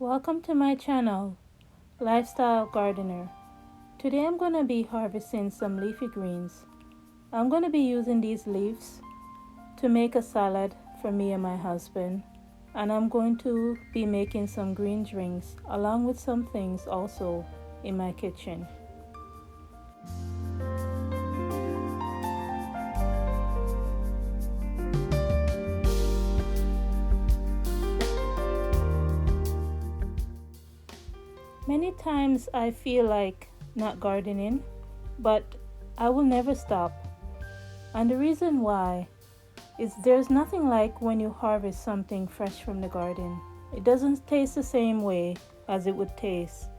Welcome to my channel, Lifestyle Gardener. Today I'm going to be harvesting some leafy greens. I'm going to be using these leaves to make a salad for me and my husband. And I'm going to be making some green drinks along with some things also in my kitchen. Many times I feel like not gardening, but I will never stop. And the reason why is there's nothing like when you harvest something fresh from the garden. It doesn't taste the same way as it would taste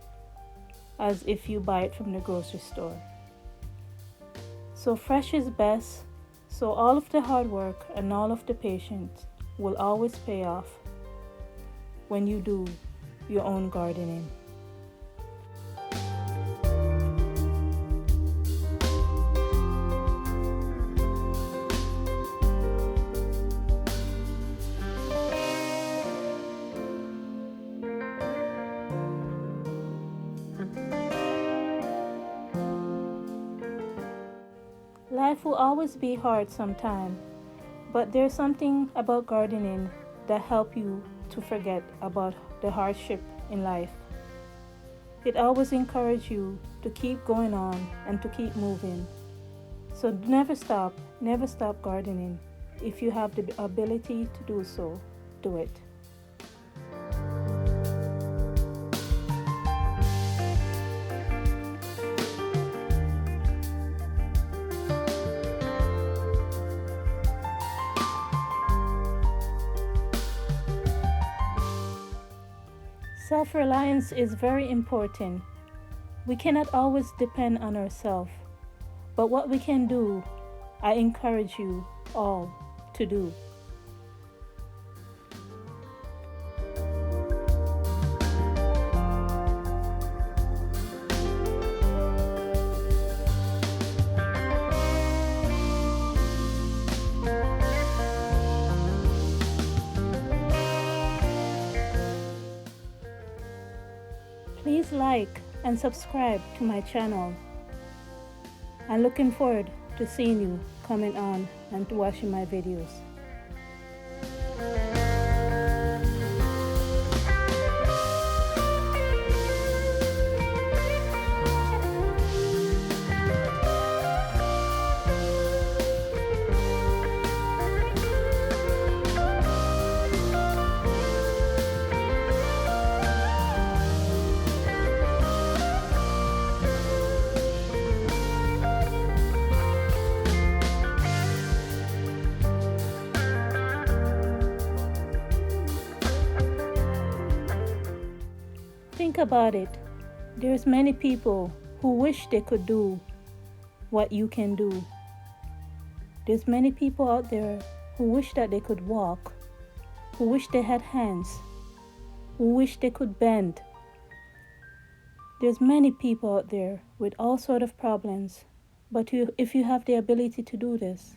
as if you buy it from the grocery store. So fresh is best. So all of the hard work and all of the patience will always pay off when you do your own gardening. Life will always be hard sometimes, but there's something about gardening that helps you to forget about the hardship in life. It always encourages you to keep going on and to keep moving. So never stop gardening. If you have the ability to do so, do it. Self-reliance is very important. We cannot always depend on ourselves, but what we can do, I encourage you all to do. Please like and subscribe to my channel. I'm looking forward to seeing you coming on and to watching my videos. Think about it. There's many people who wish they could do what you can do. There's many people out there who wish that they could walk, who wish they had hands, who wish they could bend. There's many people out there with all sorts of problems, but if you have the ability to do this,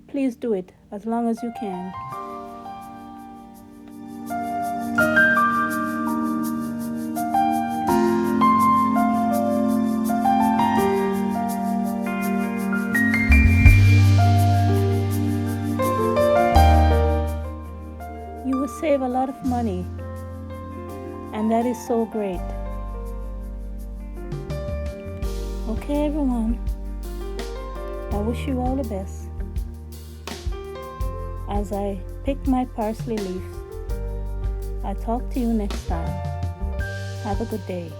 please do it as long as you can. You will save a lot of money, and that is so great. Okay, everyone, I wish you all the best as I pick my parsley leaves. I'll talk to you next time. Have a good day.